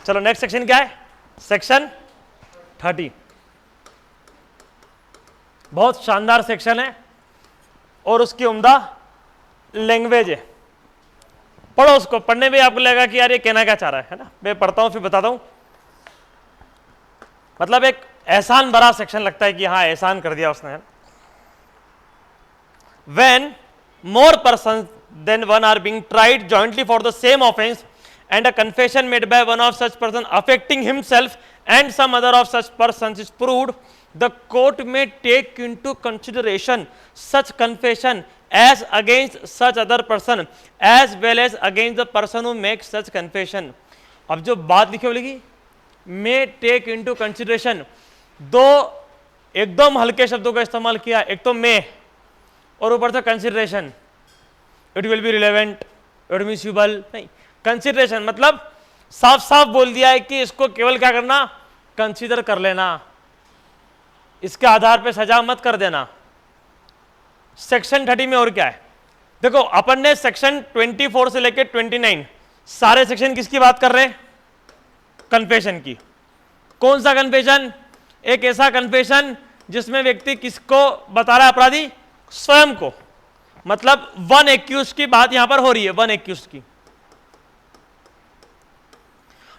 चलो next section क्या है, सेक्शन 30। बहुत शानदार सेक्शन है और उसकी उम्दा लैंग्वेज है। पढ़ो उसको, पढ़ने में आपको लगेगा कि यार ये कहना क्या चाह रहा है ना। मैं पढ़ता हूं फिर बताता हूं। मतलब एक एहसान भरा सेक्शन लगता है कि हाँ एहसान कर दिया उसने। When more persons than one are being tried jointly for the same offense and a confession made by one of such person affecting himself and some other of such persons is proved, the court may take into consideration such confession as against such other person as well as against the person who makes such confession। अब जो बात लिखी बोलेगी may take into consideration, दो एकदम हल्के शब्दों का इस्तेमाल किया, एक तो may और ऊपर से consideration, it will be relevant, admissible नहीं। कंसिडरेशन मतलब साफ साफ बोल दिया है कि इसको केवल क्या करना, कंसीडर कर लेना, इसके आधार पे सजा मत कर देना। सेक्शन 30 में और क्या है देखो, अपन ने सेक्शन 24 से लेकर 29 सारे सेक्शन किसकी बात कर रहे हैं, कन्फेशन की। कौन सा कन्फेशन, एक ऐसा कन्फेशन जिसमें व्यक्ति किसको बता रहा है, अपराधी स्वयं को। मतलब वन एक्यूज की बात यहां पर हो रही है, वन एक्यूज की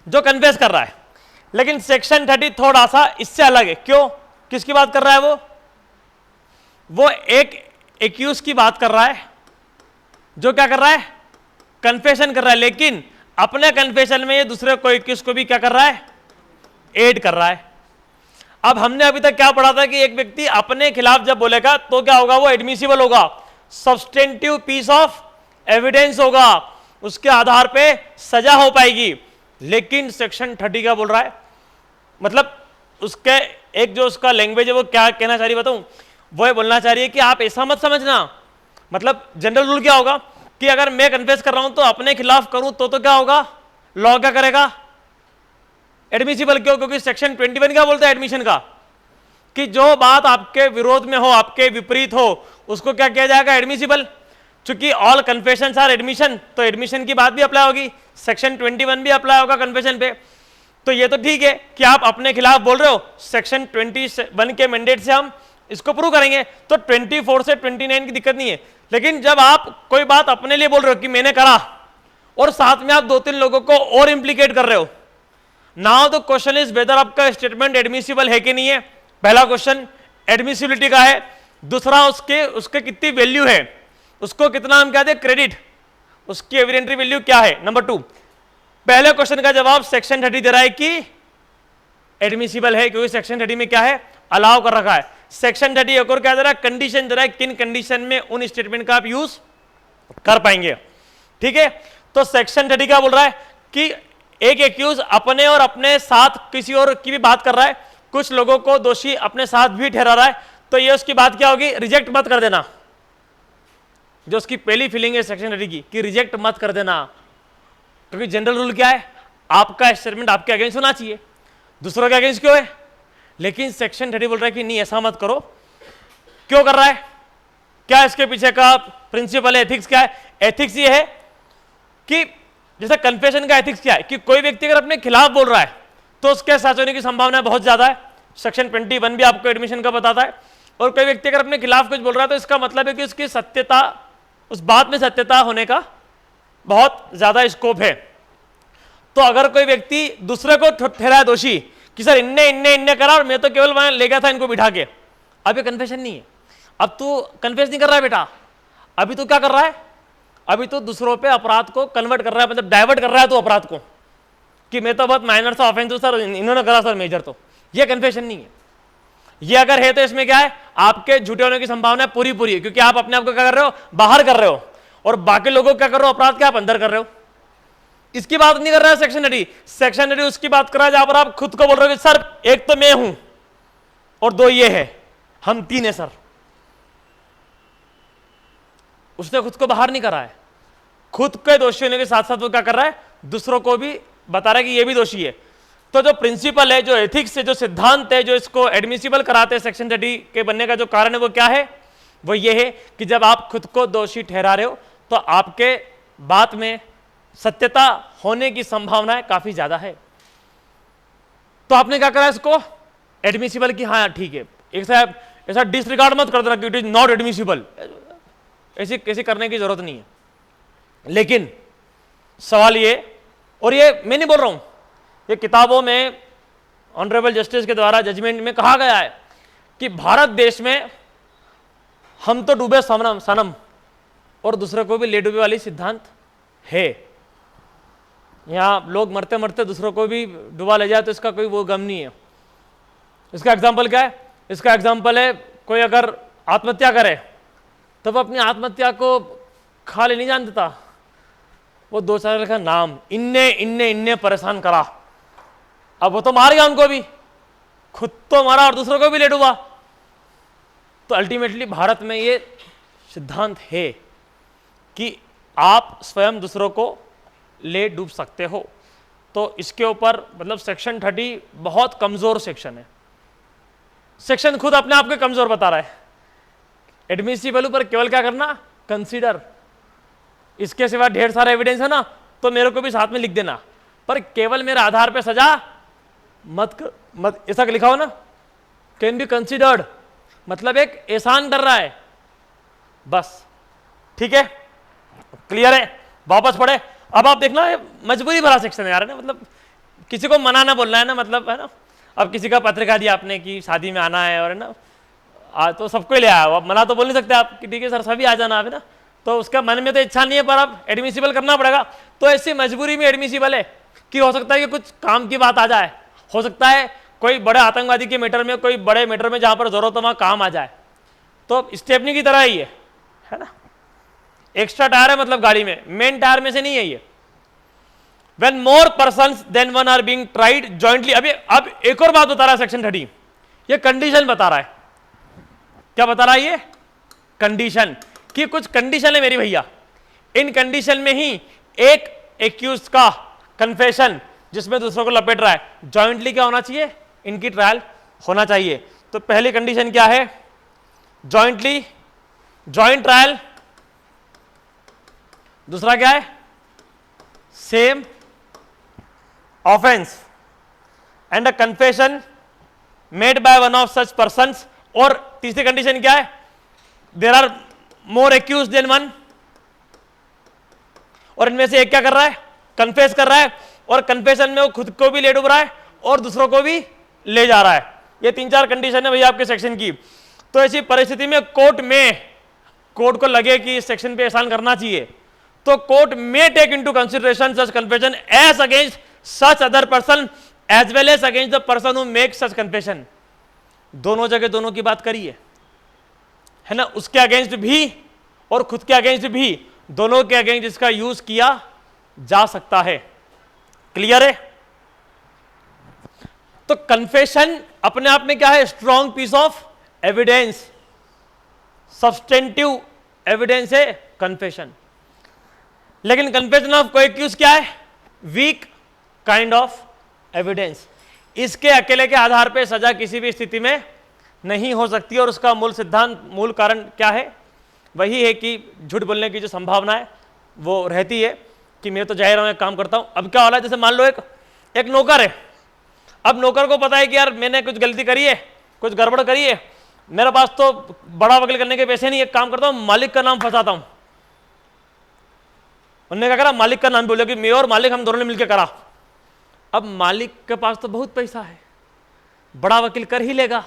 जो कन्फेस कर रहा है। लेकिन सेक्शन 30 थोड़ा सा इससे अलग है। क्यों, किसकी बात कर रहा है वो एक एक्यूज की बात कर रहा है जो क्या कर रहा है, कन्फेशन कर रहा है, लेकिन अपने कन्फेशन में ये दूसरे को एक्यूज को भी क्या कर रहा है, एड कर रहा है। अब हमने अभी तक क्या पढ़ा था कि एक व्यक्ति अपने खिलाफ जब बोलेगा तो क्या होगा, वो एडमिसिबल होगा, सब्सटेंटिव पीस ऑफ एविडेंस होगा, उसके आधार पे सजा हो पाएगी। लेकिन सेक्शन 30 क्या बोल रहा है, मतलब उसके एक जो उसका लैंग्वेज है वो क्या कहना चाह रही है बताऊं, वो ये बोलना चाह रही है कि आप ऐसा मत समझना, मतलब जनरल रूल क्या होगा कि अगर मैं कन्फेस कर रहा हूं तो अपने खिलाफ करूं तो क्या होगा, लॉ क्या करेगा, एडमिसिबल। क्यों, क्योंकि सेक्शन 21 क्या बोलता है एडमिशन का, कि जो बात आपके विरोध में हो, आपके विपरीत हो, उसको क्या किया जाएगा, एडमिसिबल। चूंकि ऑल कन्फेशंस आर एडमिशन, तो एडमिशन की बात भी अप्लाई होगी, सेक्शन 21 भी अप्लाई होगा कन्फेशन पे। तो ये तो ठीक है कि आप अपने खिलाफ बोल रहे हो, सेक्शन 21 के मैंडेट से हम इसको प्रूव करेंगे, तो 24 से 29 की दिक्कत नहीं है। लेकिन जब आप कोई बात अपने लिए बोल रहे हो कि मैंने करा, और साथ में आप 2-3 लोगों को और इंप्लीकेट कर रहे हो, now the question is whether आपका स्टेटमेंट एडमिसिबल है कि नहीं है। पहला क्वेश्चन एडमिसिबिलिटी का है, दूसरा उसके कितनी वैल्यू है, उसको कितना हम कहते हैं क्रेडिट, उसकी एविडेंटरी वैल्यू क्या है। नंबर 2, पहले क्वेश्चन का जवाब सेक्शन 30 दे रहा है कि एडमिसिबल है, क्योंकि सेक्शन 30 में क्या है, अलाउ कर रखा है। सेक्शन 30 एक और क्या दे रहा है, कंडीशन दे रहा है, किन कंडीशन में उन स्टेटमेंट का आप यूज कर पाएंगे। ठीक है, तो सेक्शन 30 क्या बोल रहा है कि एक एक्यूज अपने और अपने साथ किसी और की भी बात कर रहा है, कुछ लोगों को दोषी अपने साथ भी ठहरा रहा है, तो ये उसकी बात क्या होगी, रिजेक्ट मत कर देना। जो उसकी पहली फीलिंग है सेक्शन 30 की कि रिजेक्ट मत कर देना, क्योंकि जनरल रूल क्या है, आपका स्टेटमेंट आपके अगेंस्ट होना चाहिए, दूसरों के अगेंस्ट क्यों है। लेकिन सेक्शन 30 बोल रहा है कि नहीं ऐसा मत करो। क्यों कर रहा है, क्या इसके पीछे का प्रिंसिपल है, एथिक्स क्या है। एथिक्स ये है कि जैसे कन्फेशन का एथिक्स क्या है कि कोई व्यक्ति अगर अपने खिलाफ बोल रहा है तो उसके सच होने की संभावना बहुत ज्यादा है, सेक्शन 21 भी आपको एडमिशन का बताता है। और कोई व्यक्ति अगर अपने खिलाफ कुछ बोल रहा है तो इसका मतलब है कि उसकी सत्यता, उस बात में सत्यता होने का बहुत ज्यादा स्कोप है। तो अगर कोई व्यक्ति दूसरे को ठहराए दोषी कि सर इनने करा और मैं तो केवल वहां ले गया था इनको बिठा के, अब ये कन्फेशन नहीं है, अब तू कन्फेस नहीं कर रहा है बेटा, अभी तू क्या कर रहा है, अभी तो दूसरों पे अपराध को कन्वर्ट कर रहा है, मतलब डाइवर्ट कर रहा है तो अपराध को, कि मैं तो बहुत माइनर सा ऑफेंस हूं सर, इन्होंने करा सर मेजर। तो ये कन्फेशन नहीं है। ये अगर है तो इसमें क्या है, आपके झूठे होने की संभावना पूरी है, क्योंकि आप अपने आप को क्या कर रहे हो, बाहर कर रहे हो, और बाकी लोगों को क्या कर रहे हो, अपराध क्या आप अंदर कर रहे हो। इसकी बात नहीं कर रहा है सेक्शन 30। सेक्शन 30 उसकी बात कर रहा है जहां पर आप खुद को बोल रहे हो कि सर एक तो मैं हूं और 2 ये है, हम 3 है सर। उसने खुद को बाहर नहीं करा है, खुद के दोषी होने के साथ साथ वो क्या कर रहा है, दूसरों को भी बता रहा है कि ये भी दोषी है। तो जो प्रिंसिपल है, जो एथिक्स है, जो सिद्धांत है, जो इसको एडमिसिबल कराते हैं सेक्शन 30 के बनने का जो कारण है वो क्या है, वो ये है कि जब आप खुद को दोषी ठहरा रहे हो तो आपके बात में सत्यता होने की संभावना काफी ज्यादा है। तो आपने क्या करा इसको एडमिसिबल की, हाँ ठीक है, ऐसा डिसरिगार्ड मत कर देना कि इट इज नॉट एडमिसिबल, ऐसे करने की जरूरत नहीं है। लेकिन सवाल ये, और ये मैं नहीं बोल रहा हूं, ये किताबों में ऑनरेबल जस्टिस के द्वारा जजमेंट में कहा गया है कि भारत देश में हम तो डूबे सनम और दूसरे को भी ले डूबे वाली सिद्धांत है। यहां लोग मरते मरते दूसरों को भी डुबा ले जाए तो इसका कोई वो गम नहीं है। इसका एग्जाम्पल क्या है? इसका एग्जाम्पल है कोई अगर आत्महत्या करे तो वो अपनी आत्महत्या को खाली नहीं जान देता, वो दो चार का नाम इन्ने इन्ने इन्ने परेशान करा, अब वो तो मार गया उनको भी, खुद तो मारा और दूसरों को भी ले डूबा। तो अल्टीमेटली भारत में ये सिद्धांत है कि आप स्वयं दूसरों को ले डूब सकते हो। तो इसके ऊपर मतलब सेक्शन 30 बहुत कमजोर सेक्शन है, सेक्शन खुद अपने आप को कमजोर बता रहा है। एडमिसिबल पर केवल क्या करना, कंसीडर, इसके सिवा ढेर सारा एविडेंस है ना, तो मेरे को भी साथ में लिख देना, पर केवल मेरे आधार पे सजा मत ऐसा लिखा हो ना, कैन बी कंसीडर्ड, मतलब एक एहसान कर रहा है बस। ठीक है, क्लियर है? वापस पढ़े। अब आप देखना मजबूरी भरा सेक्शन है यार, है ना, मतलब किसी को मना ना बोलना है ना, मतलब है ना, अब किसी का पत्रिका दिया आपने कि शादी में आना है और है ना, तो सबको ले आया, अब मना तो बोल नहीं सकते आप कि ठीक है सर सभी आ जाना, है ना, तो उसका मन में तो इच्छा नहीं है पर अब एडमिसिबल करना पड़ेगा। तो ऐसी मजबूरी में एडमिसिबल है कि हो सकता है कि कुछ काम की बात आ जाए, हो सकता है कोई बड़े आतंकवादी के मैटर में, कोई बड़े मैटर में जहां पर जरूरत हो वहां काम आ जाए, तो स्टेपनी की तरह ही है ना, एक्स्ट्रा टायर है मतलब गाड़ी में, मेन टायर में से नहीं है ये। When more persons than one are being tried jointly, अब एक और बात बता रहा है सेक्शन 30, ये कंडीशन बता रहा है। क्या बता रहा है ये? कंडीशन, कि कुछ कंडीशन है मेरी भैया, इन कंडीशन में ही एक एक्यूज का कन्फेशन जिसमें दूसरों को लपेट रहा है, जॉइंटली क्या होना चाहिए, इनकी ट्रायल होना चाहिए। तो पहली कंडीशन क्या है? Jointly, joint trial. दूसरा क्या है? Same offence and a confession made by one of such persons. और तीसरी कंडीशन क्या है? There are more accused than one, और इनमें से एक क्या कर रहा है? कन्फेस कर रहा है, और कन्फेशन में वो खुद को भी ले डूब रहा है और दूसरों को भी ले जा रहा है। ये 3-4 कंडीशन है भैया आपके सेक्शन की। तो ऐसी परिस्थिति में कोर्ट को लगे कि इस सेक्शन पे एहसान करना चाहिए, तो कोर्ट में take into consideration such confession as against such other person as well as against the person who make such confession. दोनों जगह दोनों की बात करिए, है ना, उसके अगेंस्ट भी और खुद के अगेंस्ट भी, दोनों के अगेंस्ट इसका यूज किया जा सकता है। क्लियर है? तो कन्फेशन अपने आप में क्या है? Strong piece of evidence, substantive evidence है कन्फेशन। लेकिन कन्फेशन ऑफ कोएक्यूज क्या है? Weak kind of evidence. इसके अकेले के आधार पर सजा किसी भी स्थिति में नहीं हो सकती, और उसका मूल सिद्धांत, मूल कारण क्या है? वही है कि झूठ बोलने की जो संभावना है वो रहती है कि मैं तो जाहिर हूं काम करता हूं। अब क्या हो रहा है, जैसे मान लो एक नौकर है, अब नौकर को पता है कि यार मैंने कुछ गलती करी है, कुछ गड़बड़ करी है, मेरे पास तो बड़ा वकील करने के पैसे नहीं, एक काम करता हूं मालिक का नाम फंसाता हूं। उन्होंने क्या करा? मालिक का नाम बोला कि मैं और मालिक हम दोनों ने मिलकर करा। अब मालिक के पास तो बहुत पैसा है, बड़ा वकील कर ही लेगा,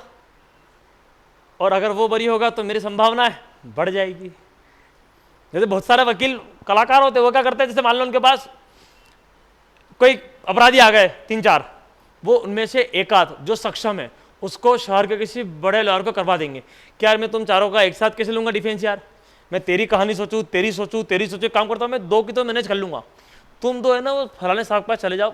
और अगर वो बरी होगा तो मेरी संभावना है बढ़ जाएगी। जैसे बहुत सारे वकील कलाकार होते हैं, वो क्या करते हैं, जैसे मान लो उनके पास कोई अपराधी आ गए 3-4, वो उनमें से एक आध जो सक्षम है उसको शहर के किसी बड़े लॉयर को करवा देंगे कि यार मैं तुम चारों का एक साथ कैसे लूंगा डिफेंस, यार मैं तेरी कहानी सोचूं, तेरी सोचूं, तेरी सोचूं, काम करता हूं मैं, 2 की तो मैनेज कर लूंगा, तुम दो है ना वो फलाने साहब के पास चले जाओ।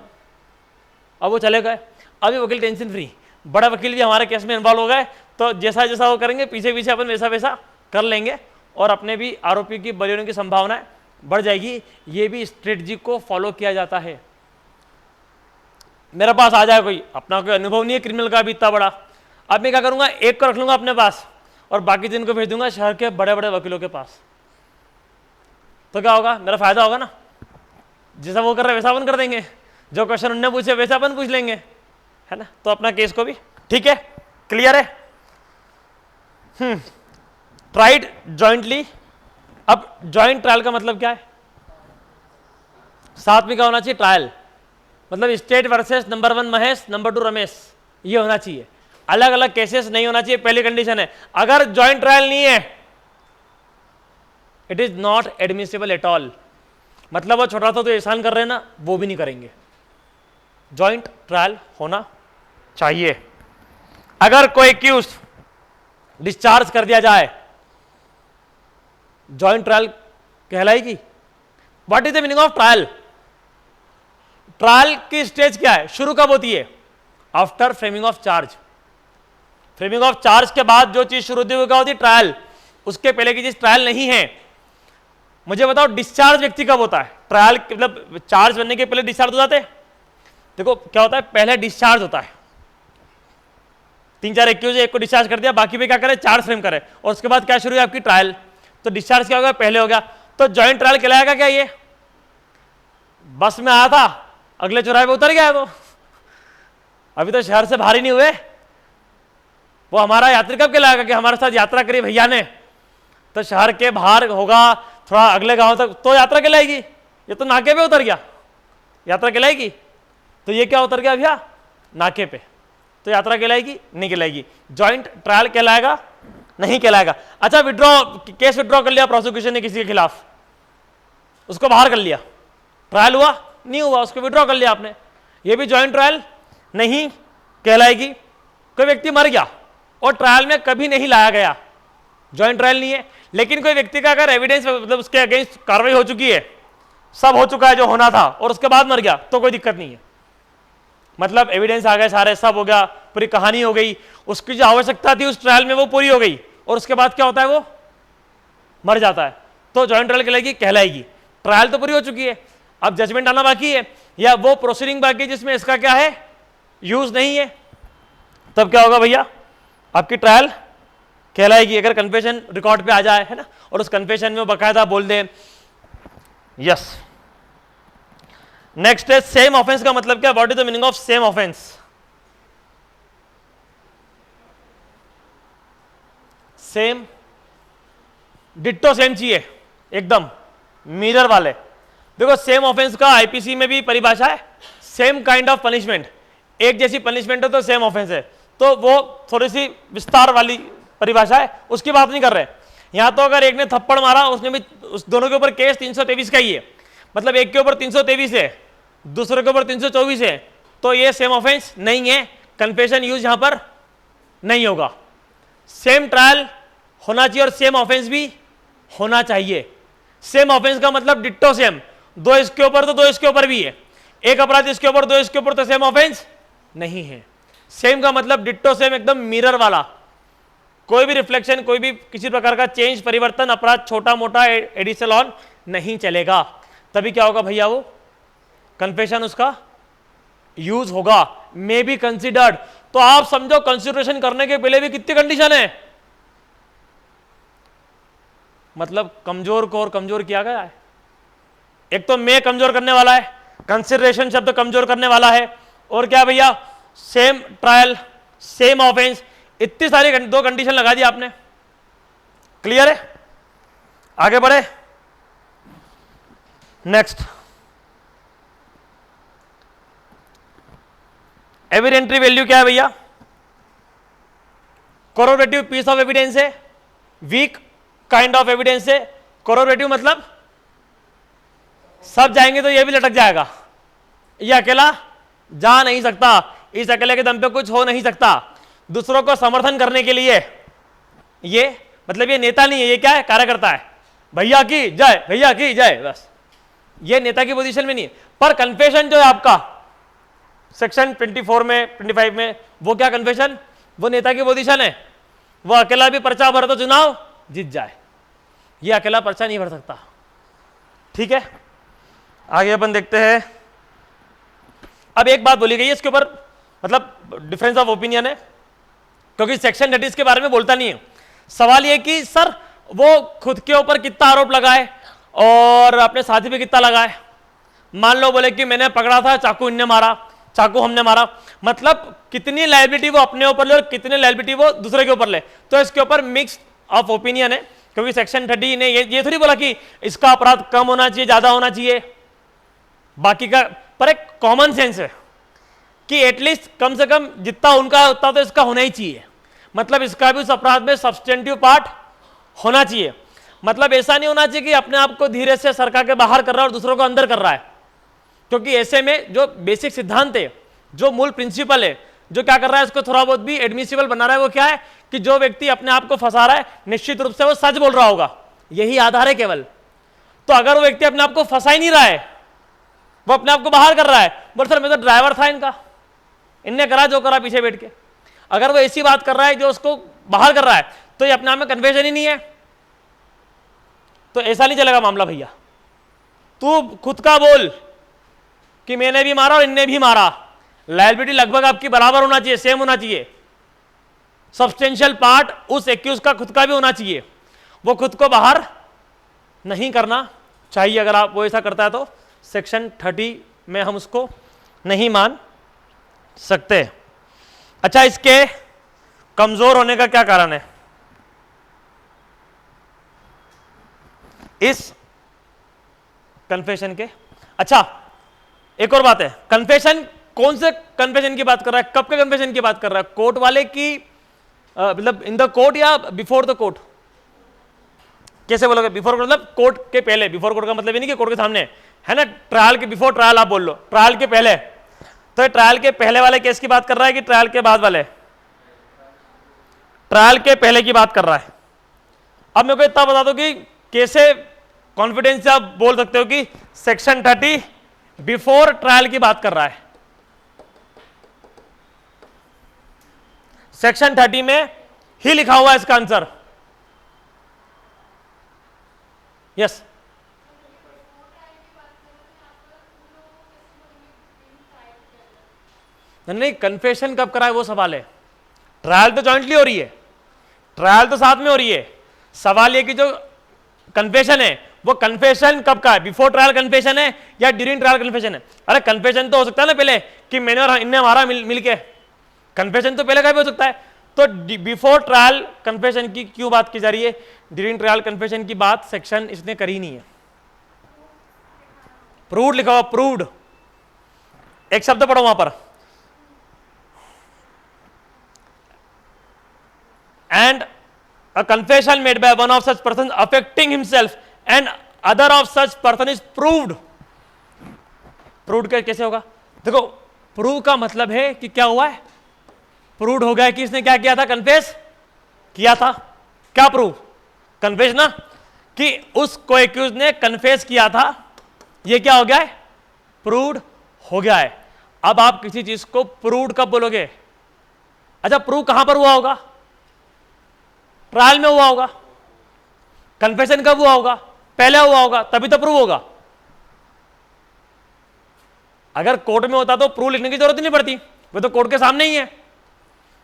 अब वो चले गए, अभी वकील टेंशन फ्री, बड़ा वकील भी हमारे केस में इन्वॉल्व हो गए, तो जैसा जैसा वो करेंगे पीछे पीछे अपन वैसा वैसा कर लेंगे, और अपने भी आरोपी की बरी होने की संभावना बढ़ जाएगी। ये भी स्ट्रेटजी को फॉलो किया जाता है। मेरे पास आ जाए कोई, अपना कोई अनुभव नहीं है क्रिमिनल का भी इतना बड़ा, अब मैं क्या करूंगा, एक को रख लूंगा अपने पास और बाकी जिनको भेज दूंगा शहर के बड़े बड़े वकीलों के पास। तो क्या होगा? मेरा फायदा होगा ना, जैसा वो कर रहे वैसा अपन कर देंगे, जो क्वेश्चन उनने पूछे वैसा अपन पूछ लेंगे, है ना, तो अपना केस को भी ठीक है, क्लियर है। ट्राइड जॉइंटली, अब जॉइंट ट्रायल का मतलब क्या है, साथ में क्या होना चाहिए, ट्रायल, मतलब state versus number 1 Mahesh, number 2 Ramesh, ये होना चाहिए, अलग अलग केसेस नहीं होना चाहिए, पहली कंडीशन है। अगर जॉइंट ट्रायल नहीं है, it is not admissible at all, मतलब वो छोटा सा तो एहसान कर रहे हैं ना, वो भी नहीं करेंगे, जॉइंट ट्रायल होना चाहिए। अगर कोई एक्यूज डिस्चार्ज कर दिया जाए, जॉइंट ट्रायल कहलाएगी। What is the meaning of trial, trial की स्टेज क्या है, शुरू कब होती है, after framing of charge, framing of charge के बाद जो चीज शुरू होती है वो क्या होती है, ट्रायल, उसके पहले की चीज ट्रायल नहीं है। मुझे बताओ डिस्चार्ज व्यक्ति कब होता है, ट्रायल मतलब चार्ज बनने के पहले डिस्चार्ज हो जाते हैं। देखो क्या होता है, पहले डिस्चार्ज होता है, 3-4 एक्यूज, एक को डिस्चार्ज कर दिया, बाकी पे क्या करे, चार्ज फ्रेम करे, और उसके बाद क्या शुरू है आपकी ट्रायल, तो डिस्चार्ज क्या होगा, पहले हो गया, तो जॉइंट ट्रायल कहलाएगा क्या, ये बस में आया था अगले चौराहे पे उतर गया, तो अभी तो शहर से बाहर ही नहीं हुए, वो हमारा यात्री कब कहलाएगा कि हमारे साथ यात्रा करी भैया ने, तो शहर के बाहर होगा थोड़ा अगले गांव तक तो यात्रा कहलाएगी, ये तो नाके पे उतर गया, यात्रा कहलाएगी, तो ये क्या उतर गया भैया, नाके पे, तो यात्रा कहलाएगी, नहीं कहलाएगी, जॉइंट ट्रायल कहलाएगा, नहीं कहलाएगा। अच्छा विड्रॉ, केस विड्रॉ कर लिया प्रोसिक्यूशन ने किसी के खिलाफ, उसको बाहर कर लिया, ट्रायल हुआ नहीं हुआ, उसको विड्रॉ कर लिया आपने, ये भी जॉइंट ट्रायल नहीं कहलाएगी। कोई व्यक्ति मर गया और ट्रायल में कभी नहीं लाया गया, जॉइंट ट्रायल नहीं है, लेकिन कोई व्यक्ति का अगर एविडेंस मतलब उसके अगेंस्ट कार्रवाई हो चुकी है, सब हो चुका है जो होना था, और उसके बाद मर गया, तो कोई दिक्कत नहीं है, मतलब एविडेंस आ गए सारे, सब हो गया, पूरी कहानी हो गई, उसकी जो आवश्यकता थी उस ट्रायल में वो पूरी हो गई, और उसके बाद क्या होता है, वो मर जाता है, तो जॉइंट ट्रायल कहलाएगी, कहलाएगी। ट्रायल तो पूरी हो चुकी है, अब जजमेंट आना बाकी है, या वो प्रोसीडिंग बाकी है जिसमें इसका क्या है, यूज नहीं है, तब क्या होगा भैया, आपकी ट्रायल कहलाएगी, अगर कन्फेशन रिकॉर्ड पे आ जाए, है ना, और उस कन्फेशन में बकायदा बोल दे यस। नेक्स्ट है सेम ऑफेंस का मतलब क्या, what is the meaning of same offence, same ditto same चाहिए, एकदम मिरर वाले। देखो सेम ऑफेंस का आईपीसी में भी परिभाषा है, सेम काइंड ऑफ पनिशमेंट, एक जैसी पनिशमेंट है तो सेम ऑफेंस है, तो वो थोड़ी सी विस्तार वाली परिभाषा है, उसकी बात नहीं कर रहे। यहां तो अगर एक ने थप्पड़ मारा, उसने भी, उस दोनों के ऊपर केस 323 का ही है, मतलब एक के ऊपर 323 है, दूसरे के ऊपर 324 है, तो ये सेम ऑफेंस नहीं है, कन्फेशन यूज यहां पर नहीं होगा। सेम ट्रायल होना चाहिए और सेम ऑफेंस भी होना चाहिए। सेम ऑफेंस का मतलब डिट्टो सेम, दो इसके ऊपर तो दो इसके ऊपर भी है, एक अपराध इसके ऊपर दो इसके ऊपर, तो सेम ऑफेंस नहीं है। सेम का मतलब डिट्टो सेम, एकदम मिरर वाला, कोई भी रिफ्लेक्शन, कोई भी किसी प्रकार का चेंज, परिवर्तन, अपराध छोटा मोटा एडिशन ऑन नहीं चलेगा, तभी क्या होगा भैया, वो कन्फेशन उसका यूज होगा, मे बी कंसिडर्ड। तो आप समझो कंसिडरेशन करने के पहले भी कितनी कंडीशन है, मतलब कमजोर को और कमजोर किया गया है। एक तो मे कमजोर करने वाला है, कंसिडरेशन शब्द कमजोर करने वाला है, और क्या भैया, सेम ट्रायल, सेम ऑफेंस, इतनी सारी दो कंडीशन लगा दी आपने, क्लियर है। आगे बढ़े, नेक्स्ट एविडेंटरी वैल्यू क्या है भैया, कोरोबरेटिव पीस ऑफ एविडेंस है, वीक काइंड ऑफ एविडेंस है। कोरोबरेटिव मतलब सब जाएंगे तो ये भी लटक जाएगा, ये अकेला जा नहीं सकता, इस अकेले के दम पे कुछ हो नहीं सकता। दूसरों को समर्थन करने के लिए ये मतलब ये नेता नहीं है, ये क्या है, कार्यकर्ता है, भैया की जय, भैया की जय, बस ये नेता की पोजीशन में नहीं है। पर कन्फेशन जो है आपका सेक्शन 24 में 25 में, वो क्या कन्फेशन, वो नेता की पोजीशन है, वो अकेला भी पर्चा भर तो चुनाव जीत जाए, ये अकेला पर्चा नहीं भर सकता। ठीक है, आगे अपन देखते हैं। अब एक बात बोली गई है इसके ऊपर, मतलब डिफरेंस ऑफ ओपिनियन है, क्योंकि सेक्शन 30 के बारे में बोलता नहीं है। सवाल ये कि सर वो खुद के ऊपर कितना आरोप लगाए और अपने साथी पे कितना लगाए। मान लो बोले कि मैंने पकड़ा था, चाकू इनने मारा, चाकू हमने मारा, मतलब कितनी लायबिलिटी वो अपने ऊपर ले और कितनी लायबिलिटी वो दूसरे के ऊपर ले। तो इसके ऊपर मिक्स ऑफ ओपिनियन है, क्योंकि सेक्शन 30 ने ये थोड़ी बोला कि इसका अपराध कम होना चाहिए ज्यादा होना चाहिए, बाकी का, पर एक कॉमन सेंस है कि एटलीस्ट कम से कम जितना उनका है उतना तो इसका होना ही चाहिए। मतलब इसका भी उस अपराध में सब्सटेंटिव पार्ट होना चाहिए। मतलब ऐसा नहीं होना चाहिए कि अपने आप को धीरे से सरका के बाहर कर रहा है और दूसरों को अंदर कर रहा है, क्योंकि ऐसे में जो बेसिक सिद्धांत है, जो मूल प्रिंसिपल है, जो क्या कर रहा है इसको थोड़ा बहुत भी एडमिसिबल बना रहा है, वो क्या है कि जो व्यक्ति अपने आप को फंसा रहा है निश्चित रूप से वो सच बोल रहा होगा, यही आधार है केवल। तो अगर वो व्यक्ति अपने आप को फंसा ही नहीं रहा है, वो अपने आप को बाहर कर रहा है, बोल सर मैं तो ड्राइवर था इनका, इनने करा जो करा पीछे बैठ के, अगर वो ऐसी बात कर रहा है जो उसको बाहर कर रहा है, तो ये अपने आप में कन्फेशन ही नहीं है। तो ऐसा नहीं चलेगा मामला भैया। तू खुद का बोल कि मैंने भी मारा और इनने भी मारा, लायबिलिटी लगभग आपकी बराबर होना चाहिए, सेम होना चाहिए। सब्सटेंशियल पार्ट उस एक्यूज का खुद का भी होना चाहिए, वो खुद को बाहर नहीं करना चाहिए। अगर आप वो ऐसा करता है तो सेक्शन 30 में हम उसको नहीं मान सकते। अच्छा, इसके कमजोर होने का क्या कारण है? इस कन्फेशन के, अच्छा एक और बात है, कन्फेशन कौन से कन्फेशन की बात कर रहा है, कब के कन्फेशन की बात कर रहा है? कोर्ट वाले की, मतलब इन द कोर्ट या बिफोर द कोर्ट? कैसे बोलोगे बिफोर कोर्ट? मतलब कोर्ट के पहले। बिफोर कोर्ट का मतलब ये नहीं कि कोर्ट के सामने है ना, ट्रायल के बिफोर ट्रायल आप बोल लो, ट्रायल के पहले। तो ये ट्रायल के पहले वाले केस की बात कर रहा है कि ट्रायल के बाद वाले? ट्रायल के पहले की बात कर रहा है। अब मेरे को इतना बता दो कि कैसे कॉन्फिडेंस से आप बोल सकते हो कि सेक्शन 30 बिफोर ट्रायल की बात कर रहा है? सेक्शन 30 में ही लिखा हुआ है इसका आंसर। यस, नहीं, कन्फेशन कब करा है वो सवाल है। ट्रायल तो जॉइंटली हो रही है, ट्रायल तो साथ में हो रही है। सवाल ये कि जो कन्फेशन है वो कन्फेशन कब का है? बिफोर ट्रायल कन्फेशन है या ड्यूरिंग ट्रायल कन्फेशन है? अरे कन्फेशन तो हो सकता है ना पहले कि मैंने और इनने हमारा मिलके, कन्फेशन तो पहले का भी हो सकता है। तो बिफोर ट्रायल कन्फेशन की क्यों बात की जा रही है? ड्यूरिंग ट्रायल कन्फेशन की बात सेक्शन इसने करी नहीं है। प्रूव्ड लिखा हुआ, प्रूव्ड। एक शब्द पढ़ो वहां पर, and a confession made by one of such persons affecting himself and other of such person is proved। Proved कैसे होगा? देखो, प्रूव का मतलब है कि क्या हुआ है, प्रूव्ड हो गया कि इसने क्या किया था, कन्फेस किया था। क्या प्रूव? कन्फेस ना, कि उस को एक्यूज ने कन्फेस किया था, ये क्या हो गया है, प्रूव्ड हो गया है। अब आप किसी चीज को प्रूव्ड कब बोलोगे? अच्छा, प्रूव कहां पर हुआ होगा? ट्रायल में हुआ होगा। कन्फेशन कब हुआ होगा? पहले हुआ होगा, तभी तो प्रूव होगा। अगर कोर्ट में होता तो प्रूव लिखने की जरूरत ही नहीं पड़ती, वो तो कोर्ट के सामने ही है।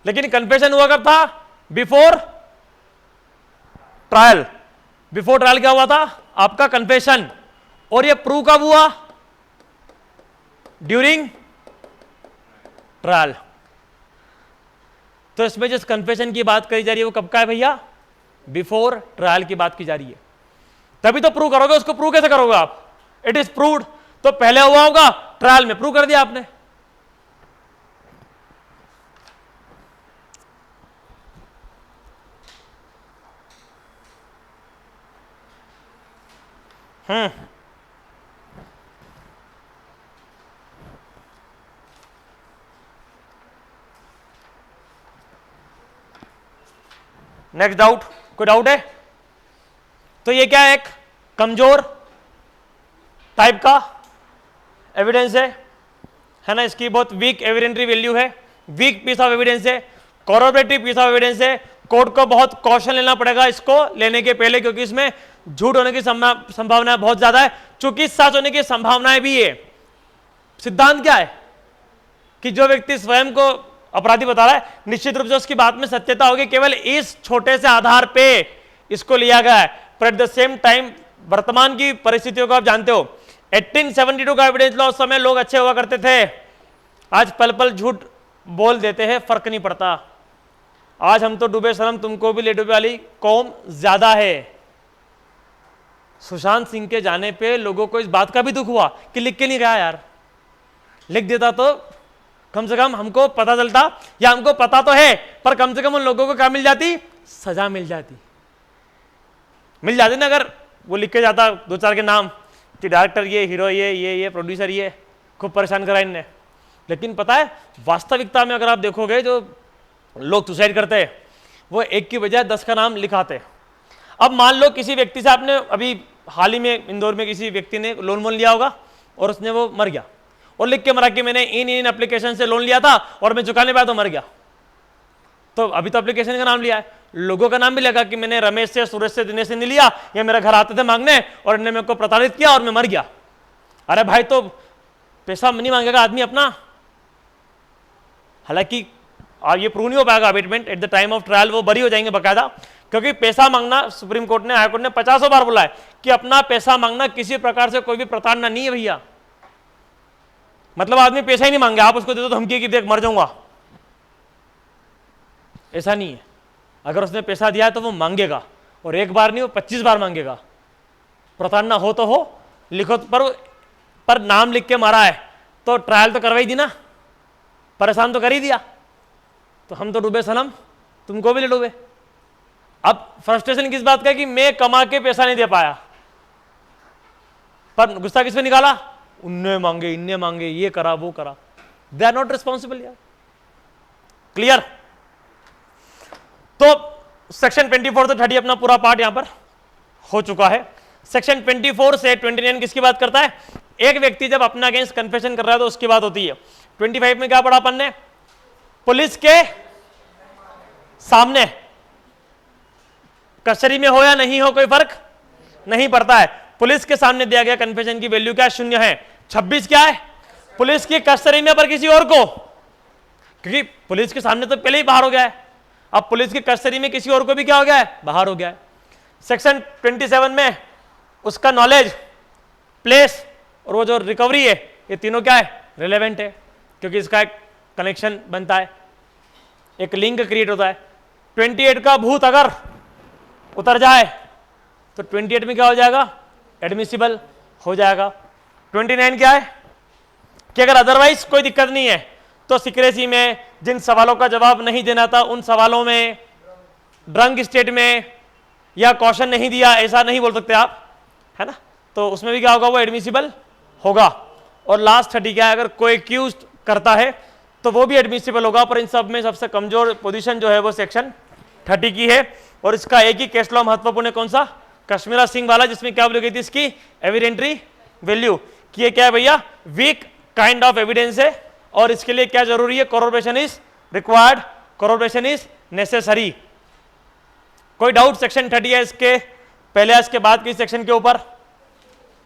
लेकिन कन्फेशन हुआ कब था? Before trial. बिफोर ट्रायल क्या हुआ था? आपका कन्फेशन। और ये प्रूव कब हुआ? During trial. तो इसमें जिस कन्फेशन की बात करी जा रही है वो कब का है भैया? बिफोर ट्रायल की बात की जा रही है। तभी तो प्रूव करोगे उसको। प्रूव कैसे करोगे आप? इट इज प्रूव्ड, तो पहले हुआ होगा, ट्रायल में प्रूव कर दिया आपने। नेक्स्ट डाउट, कोई डाउट है? तो ये क्या है? एक कमजोर टाइप का एविडेंस है ना, इसकी बहुत वीक एविडेंटरी वैल्यू है, वीक पीस ऑफ एविडेंस है, कोरोबरेटिव पीस ऑफ एविडेंस है। कोर्ट को बहुत कॉशन लेना पड़ेगा इसको लेने के पहले, क्योंकि इसमें झूठ होने की संभावना बहुत ज्यादा है, चूंकि सच होने की संभावनाएं भी है। सिद्धांत क्या है कि जो व्यक्ति स्वयं को अपराधी बता रहा है, निश्चित रूप से उसकी बात में सत्यता होगी। केवल इस छोटे से आधार पे इसको लिया गया है। पर एट द सेम टाइम वर्तमान की परिस्थितियों को आप जानते हो, 1872 का एविडेंस लॉ, उस समय लोग अच्छे हुआ करते थे, आज पल पल झूठ बोल देते हैं, फर्क नहीं पड़ता। आज हम तो डूबे सनम, तुमको भी ले डूबे वाली कौम ज्यादा है। सुशांत सिंह के जाने पे लोगों को इस बात का भी दुख हुआ कि लिख के नहीं गया यार, लिख देता तो कम से कम हमको पता चलता, या हमको पता तो है पर कम से कम उन लोगों को क्या मिल जाती, सजा मिल जाती ना। अगर वो लिख के जाता दो चार के नाम कि डायरेक्टर ये, हीरो ये प्रोड्यूसर ये, खूब परेशान करा इनने। लेकिन पता है वास्तविकता में अगर आप देखोगे जो लोग सुसाइड करते हैं वो एक की बजाय 10 का नाम लिखाते हैं। अब मान लो किसी व्यक्ति से आपने अभी हाल ही में इंदौर में किसी व्यक्ति ने लोन लिया होगा और उसने वो मर गया और लिख के मरा कि मैंने इन एप्लीकेशन से लोन लिया था और मैं चुकाने पाया तो मर गया। तो अभी तो एप्लीकेशन का नाम लिया है, लोगों का नाम भी लगा कि मैंने रमेश से, सूरज से, दिनेश से नहीं लिया, या मेरे घर आते थे मांगने और इन्होंने मेरे को प्रताड़ित किया और मैं मर गया। अरे भाई तो पैसा नहीं मांगेगा आदमी अपना। हालांकि ये प्रूव नहीं हो पाएगा abetment at the time of trial, वो बरी हो जाएंगे बकायदा, क्योंकि पैसा मांगना सुप्रीम कोर्ट ने, हाई कोर्ट ने 50 बार बोला है कि अपना पैसा मांगना किसी प्रकार से कोई भी प्रताड़ना नहीं है भैया। मतलब आदमी पैसा ही नहीं मांगे, आप उसको दे दो धमकी कि देख मर जाऊंगा, ऐसा नहीं है। अगर उसने पैसा दिया है तो वो मांगेगा, और एक बार नहीं वो 25 बार मांगेगा। प्रताड़ना हो तो हो, लिखो पर नाम लिख के मारा है तो ट्रायल तो करवाई दी ना, परेशान तो कर ही दिया। तो हम तो डूबे सनम, तुमको भी ले डूबे। अब फ्रस्ट्रेशन किस बात का है कि मैं कमा के पैसा नहीं दे पाया, पर गुस्सा किस पे निकाला, उनने मांगे, इनने मांगे, ये करा वो करा। दे आर नॉट रिस्पॉन्सिबल यार। क्लियर? तो सेक्शन 24 से 30 अपना पूरा पार्ट यहां पर हो चुका है। सेक्शन 24 से 29 किसकी बात करता है? एक व्यक्ति जब अपना अगेंस्ट कन्फेशन कर रहा है तो उसकी बात होती है। 25 में क्या पढ़ा अपन ने? पुलिस के सामने कस्टडी में हो या नहीं हो कोई फर्क नहीं पड़ता है। पुलिस के सामने दिया गया कन्फेशन की वैल्यू क्या? 0 है। 26 क्या है? पुलिस की कस्टडी में पर किसी और को, क्योंकि पुलिस के सामने तो पहले ही बाहर हो गया है, अब पुलिस की कस्टडी में किसी और को भी क्या हो गया है? बाहर हो गया है। सेक्शन 27 में उसका नॉलेज, प्लेस और वो जो रिकवरी है, ये तीनों क्या है? रिलेवेंट है, क्योंकि इसका एक कनेक्शन बनता है, एक लिंक क्रिएट होता है। 28 का भूत अगर उतर जाए तो 28 में क्या हो जाएगा? एडमिसिबल हो जाएगा। 29 क्या है कि अगर अदरवाइज कोई दिक्कत नहीं है तो सिक्रेसी में जिन सवालों का जवाब नहीं देना था उन सवालों में, ड्रंक स्टेट में, या क्वेश्चन नहीं दिया, ऐसा नहीं बोल सकते आप, है ना, तो उसमें भी क्या होगा? वो एडमिसिबल होगा। और लास्ट 30 क्या है? अगर कोई एक्यूज करता है तो वो भी एडमिसिबल होगा। पर इन सब में सबसे कमजोर पोजीशन जो है वो सेक्शन 30 की है। और इसका एक ही केस लॉ महत्वपूर्ण है, कौन सा? कश्मीरा सिंह वाला, जिसमें क्या बोली गई थी? इसकी एविडेंटरी वैल्यू, कि ये क्या है भैया? वीक काइंड ऑफ एविडेंस है, और इसके लिए क्या जरूरी है? कोरोबोरेशन इज रिक्वायर्ड, कोरोबोरेशन इज नेसेसरी। कोई डाउट सेक्शन 30 है इसके पहले इसके बाद की सेक्शन के ऊपर?